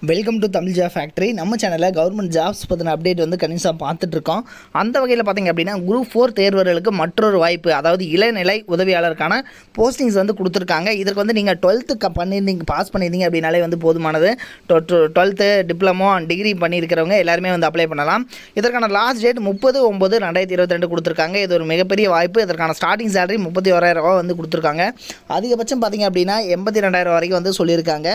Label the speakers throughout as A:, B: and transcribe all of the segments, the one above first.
A: Welcome to Tamil job factory. நம்ம சேனலில் government jobs பற்றின அப்டேட் வந்து கணிசாக பார்த்துட்ருக்கோம். அந்த வகையில் பார்த்திங்க அப்படின்னா குரூப் 4 தேர்வர்களுக்கு மற்றொரு வாய்ப்பு, அதாவது இளநிலை உதவியாளருக்கான போஸ்டிங்ஸ் வந்து கொடுத்துருக்காங்க. இதற்கு வந்து நீங்கள் 12th பாஸ் பண்ணியிருந்தீங்க அப்படின்னாலே வந்து போதுமானது. 12th டிப்ளமோ அண்ட் டிகிரி பண்ணியிருக்கிறவங்க எல்லாருமே வந்து அப்ளை பண்ணலாம். இதற்கான லாஸ்ட் டேட் 30/9/2022 கொடுத்துருக்காங்க. இது ஒரு மிகப்பெரிய வாய்ப்பு. இதற்கான ஸ்டார்டிங் சேலரி 31,000 வந்து கொடுத்துருக்காங்க. அதிகபட்சம் பார்த்திங்க அப்படின்னா 82,000 வரைக்கும் வந்து சொல்லியிருக்காங்க.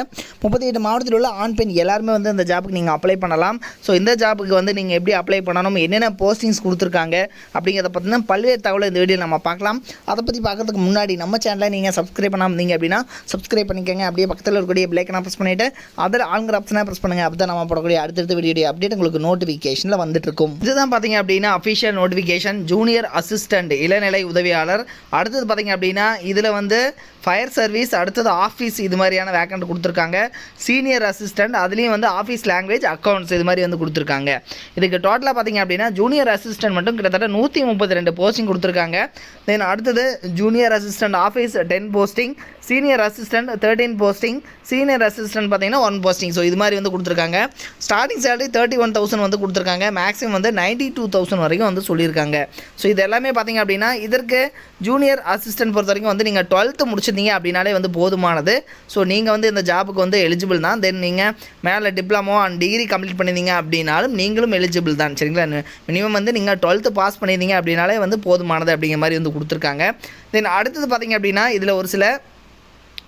A: 38 மாவட்டத்தில் உள்ள ஆண் பெண் எல்லாருமே வந்து இந்த ஜாப்புக்கு நீங்கள் அப்ளை பண்ணலாம். ஸோ இந்த ஜாப்புக்கு வந்து நீங்கள் எப்படி அப்ளை பண்ணணும், என்னென்ன போஸ்டிங்ஸ் கொடுத்துருக்காங்க அப்படிங்கிறத பற்றின பல்வேறு தகவலை இந்த வீடியோ நம்ம பார்க்கலாம். அதை பற்றி பார்க்கறதுக்கு முன்னாடி நம்ம சேனலை நீங்கள் சப்ஸ்கிரைப் பண்ணாமல் இருந்தீங்க அப்படின்னா சப்ஸ்கிரைப் பண்ணிக்கோங்க. அப்படியே பக்கத்தில் இருக்கக்கூடிய பிளேக்கனை ப்ரெஸ் பண்ணிவிட்டு அதில் ஆளுங்கிற ஆப்ஷனாக ப்ரெஸ் பண்ணுங்கள். அப்போ தான் நம்ம போடக்கூடிய அடுத்தடுத்த வீடியோ அப்டேட் உங்களுக்கு நோட்டிஃபிகேஷனில் வந்துட்டு இருக்கும். இதுதான் பார்த்தீங்க அப்படின்னா அஃபிஷியல் நோட்டிஃபிகேஷன், ஜூனியர் அசிஸ்டண்ட் இளநிலை உதவியாளர். அடுத்தது பார்த்தீங்க அப்படின்னா இதில் வந்து ஃபயர் சர்வீஸ், அடுத்தது ஆஃபீஸ், இது மாதிரியான வேக்கண்ட் கொடுத்துருக்காங்க. சீனியர் அசிஸ்டண்ட், அதுலேயும் வந்து ஆஃபீஸ் லாங்குவேஜ், அக்கௌண்ட்ஸ், இது மாதிரி வந்து கொடுத்துருக்காங்க. இதுக்கு டோட்டலாக பார்த்திங்க அப்படின்னா ஜூனியர் அசிஸ்டண்ட் மட்டும் கிட்டத்தட்ட 132 போஸ்டிங் கொடுத்துருக்காங்க. தென் அடுத்தது junior assistant office 10 posting, senior assistant 13 posting, senior assistant பார்த்திங்கன்னா 1 போஸ்டிங். ஸோ இது மாதிரி வந்து கொடுத்துருக்காங்க. ஸ்டார்டிங் சேலரி 31,000 வந்து கொடுத்துருக்காங்க. மேக்ஸிமம் வந்து 92,000 வரைக்கும் வந்து சொல்லியிருக்காங்க. ஸோ இது எல்லாமே பார்த்திங்க அப்படின்னா இதற்கு ஜூனியர் அசிஸ்டன்ட் பொறுத்த வரைக்கும் வந்து நீங்கள் 12th முடிச்சிருந்தீங்க அப்படின்னாலே வந்து போதுமானது. ஸோ நீங்கள் வந்து இந்த ஜாபுக்கு வந்து எலிஜிபிள் தான். தென் நீங்கள் மேலே டிப்ளமோ அண்ட் டிகிரி கம்ப்ளீட் பண்ணியிருந்தீங்க அப்படின்னாலும் நீங்களும் எலிஜிபிள் தான். சரிங்களா? மினிமம் வந்து நீங்கள் 12th பாஸ் பண்ணியிருந்தீங்க அப்படின்னாலே வந்து போதுமானது அப்படிங்கிற மாதிரி வந்து கொடுத்துருக்காங்க. தென் அடுத்தது பார்த்திங்க அப்படின்னா இதில் ஒரு சில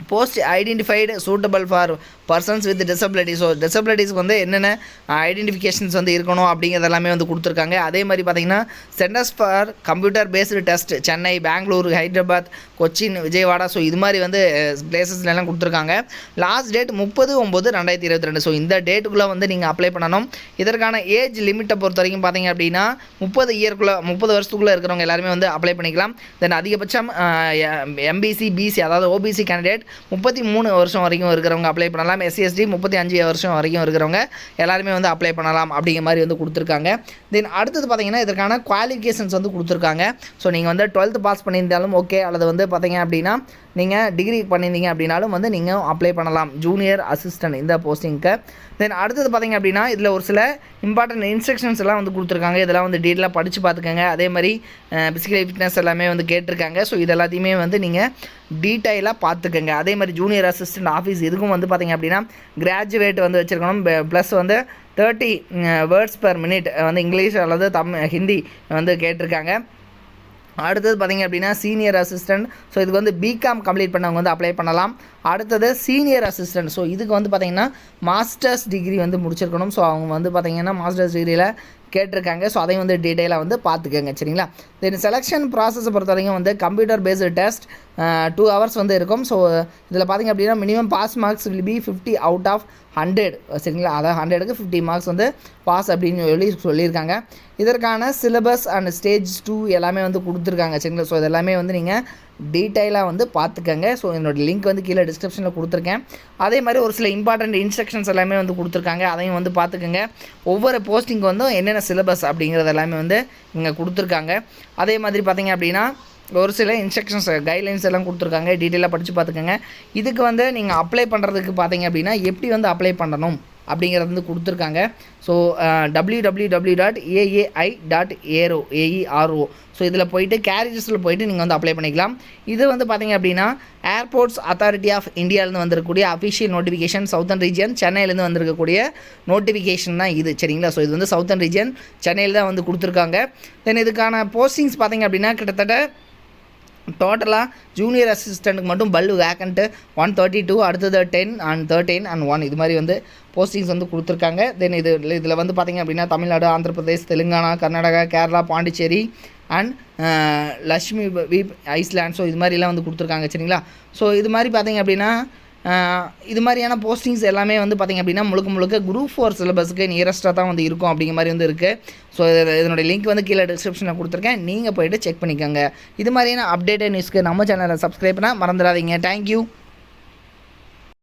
A: post identified suitable for persons with disability. So டிசபிலிட்டிஸ்க்கு வந்து என்னென்ன ஐடென்டிஃபிகேஷன்ஸ் வந்து இருக்கணும் அப்படிங்கிறது எல்லாமே வந்து கொடுத்துருக்காங்க. அதே மாதிரி பார்த்திங்கன்னா centres for computer based test Chennai, Bangalore, Hyderabad, Cochin, Vijayawada, so இது மாதிரி வந்து பிளேசஸ்லாம் கொடுத்துருக்காங்க. Last date 30/9/2022. ஸோ இந்த டேட்டுக்குள்ளே வந்து நீங்கள் அப்ளை பண்ணணும். இதற்கான ஏஜ் லிமிட்டை பொறுத்த வரைக்கும் பார்த்திங்க அப்படின்னா 30 வருஷத்துக்குள்ளே இருக்கிறவங்க எல்லாருமே வந்து அப்ளை பண்ணிக்கலாம். தென் அதிகபட்சம் எம்பிசி, பிசி, அதாவது ஓபிசி கேண்டிடேட் 33 வருஷம் வரைக்கும் இருக்கிறவங்க அப்ளை பண்ணலாம். எஸ்சிஎஸ்டி 35 வருஷம் வரைக்கும் இருக்கிறவங்க எல்லாருமே வந்து அப்ளை பண்ணலாம் அப்படிங்கிற மாதிரி வந்து கொடுத்துருக்காங்க. தென் அடுத்தது பார்த்திங்கன்னா இதற்கான குவாலிஃபிகேஷன்ஸ் வந்து கொடுத்துருக்காங்க. ஸோ நீங்கள் வந்து 12th பாஸ் பண்ணியிருந்தாலும் ஓகே, அல்லது வந்து பார்த்திங்க அப்படின்னா நீங்கள் டிகிரி பண்ணியிருந்தீங்க அப்படின்னாலும் வந்து நீங்கள் அப்ளை பண்ணலாம் ஜூனியர் அசிஸ்டன்ட் இந்த போஸ்டிங்க்கு. தென் அடுத்தது பார்த்திங்க அப்படின்னா இதில் ஒரு சில இம்பார்ட்டன்ட் இன்ஸ்ட்ரக்ஷன்ஸ் எல்லாம் வந்து கொடுத்துருக்காங்க. இதெல்லாம் வந்து டீட்டெயிலாக படித்து பார்த்துக்கோங்க. அதே மாதிரி ஃபிசிக்கல் ஃபிட்னஸ் எல்லாமே வந்து கேட்டிருக்காங்க. ஸோ இது எல்லாத்தையுமே வந்து நீங்கள் டீட்டெயிலாக பார்த்துக்கோங்க. அதே மாதிரி ஜூனியர் அசிஸ்டன்ட் ஆஃபீஸ் இதுக்கும் வந்து பார்த்திங்க அப்படின்னா கிராஜுவேட் வந்து வச்சுருக்கணும். ப்ளஸ் வந்து 30 வேர்ட்ஸ் பெர் மினிட் வந்து இங்கிலீஷ் அல்லது ஹிந்தி வந்து கேட்டிருக்காங்க. அடுத்தது பார்த்திங்க அப்படின்னா சீனியர் அசிஸ்டண்ட். ஸோ இதுக்கு வந்து பிகாம் கம்ப்ளீட் பண்ணவங்க வந்து அப்ளை பண்ணலாம். அடுத்தது சீனியர் அசிஸ்டண்ட். ஸோ இதுக்கு வந்து பார்த்திங்கன்னா மாஸ்டர்ஸ் டிகிரி வந்து முடிச்சிருக்கணும். ஸோ அவங்க வந்து பார்த்திங்கன்னா மாஸ்டர்ஸ் டிகிரியில் கேட்டிருக்காங்க. ஸோ அதையும் வந்து டீட்டெயிலாக வந்து பார்த்துக்கோங்க. சரிங்களா? தென் செலெக்ஷன் ப்ராசஸை பொறுத்த வரைக்கும் வந்து கம்ப்யூட்டர் பேஸ்டு டெஸ்ட் 2 hours வந்து இருக்கும். ஸோ இதில் பார்த்திங்க அப்படின்னா minimum pass marks will be 50 out of 100. சரிங்களா? அதாவது 100க்கு 50 மார்க்ஸ் வந்து பாஸ் அப்படின்னு சொல்லியிருக்காங்க. இதற்கான சிலபஸ் அண்ட் ஸ்டேஜ் 2 எல்லாமே வந்து கொடுத்துருக்காங்க. சரிங்களா? ஸோ இதெல்லாமே வந்து நீங்கள் டீட்டெயிலாக வந்து பார்த்துக்கங்க. ஸோ என்னோடய லிங்க் வந்து கீழே டிஸ்கிரிப்ஷனில் கொடுத்துருக்கேன். அதே மாதிரி ஒரு சில இம்பார்ட்டண்ட் இன்ஸ்ட்ரக்ஷன்ஸ் எல்லாமே வந்து கொடுத்துருக்காங்க. அதையும் வந்து பார்த்துக்கங்க. ஒவ்வொரு போஸ்டிங் வந்து என்னென்ன சிலபஸ் அப்படிங்கிறது எல்லாமே வந்து இங்கே கொடுத்துருக்காங்க. அதே மாதிரி பார்த்திங்க அப்படின்னா ஒரு சில இன்ஸ்ட்ரக்ஷன்ஸ் கைட்லைன்ஸ் எல்லாம் கொடுத்துருக்காங்க. டீட்டெயிலாக படித்து பார்த்துக்கோங்க. இதுக்கு வந்து நீங்கள் அப்ளை பண்ணுறதுக்கு பார்த்திங்க அப்படின்னா எப்படி வந்து அப்ளை பண்ணணும் அப்படிங்கிறது வந்து கொடுத்துருக்காங்க. So www.aai.aero. ஸோ இதில் போய்ட்டு கேரேஜஸில் போய்ட்டு நீங்கள் வந்து அப்ளை பண்ணிக்கலாம். இது வந்து பார்த்திங்க அப்படின்னா ஏர்போர்ட்ஸ் அத்தாரிட்டி ஆஃப் இந்தியாவிலேருந்து வந்திருக்கக்கூடிய அஃபிஷியல் நோட்டிஃபிகேஷன். சவுத்தர்ன் ரீஜியன் சென்னையிலேருந்து வந்திருக்கக்கூடிய நோட்டிஃபிகேஷன் தான் இது. சரிங்களா? ஸோ இது வந்து சவுத்தர்ன் ரீஜியன் சென்னையில் தான் வந்து கொடுத்துருக்காங்க. தென் இதுக்கான போஸ்டிங்ஸ் பார்த்திங்க அப்படின்னா கிட்டத்தட்ட டோட்டலாக ஜூனியர் அசிஸ்டண்ட்டுக்கு மட்டும் வேக்கண்ட்டு 132, அடுத்தது 10 and 13 and 1 இது மாதிரி வந்து போஸ்டிங்ஸ் வந்து கொடுத்துருக்காங்க. தென் இதில் வந்து பார்த்திங்க அப்படின்னா Tamil Nadu, Andhra Pradesh, Telangana, Karnataka, Kerala, Pondicherry and Lakshmi வீப் island. So இது மாதிரிலாம் வந்து கொடுத்துருக்காங்க. சரிங்களா? ஸோ இது மாதிரி பார்த்திங்க அப்படின்னா இது மாதிரியான போஸ்டிங்ஸ் எல்லாமே வந்து பார்த்திங்க அப்படின்னா முழுக்க குரூப் 4 சிலபஸ்க்கு நியரஸ்ட்டாக தான் வந்து இருக்கும் அப்படிங்கிற மாதிரி வந்து இருக்குது. ஸோ இதனுடைய லிங்க் வந்து கீழே டிஸ்கிரிப்ஷனில் கொடுத்துருக்கேன். நீங்கள் போய்ட்டு செக் பண்ணிக்கோங்க. இது மாதிரியான அப்டேட்டட் நியூஸ்க்கு நம்ம சேனலை சப்ஸ்கிரைப் பண்ணால் மறந்துடாதீங்க. தேங்க்யூ.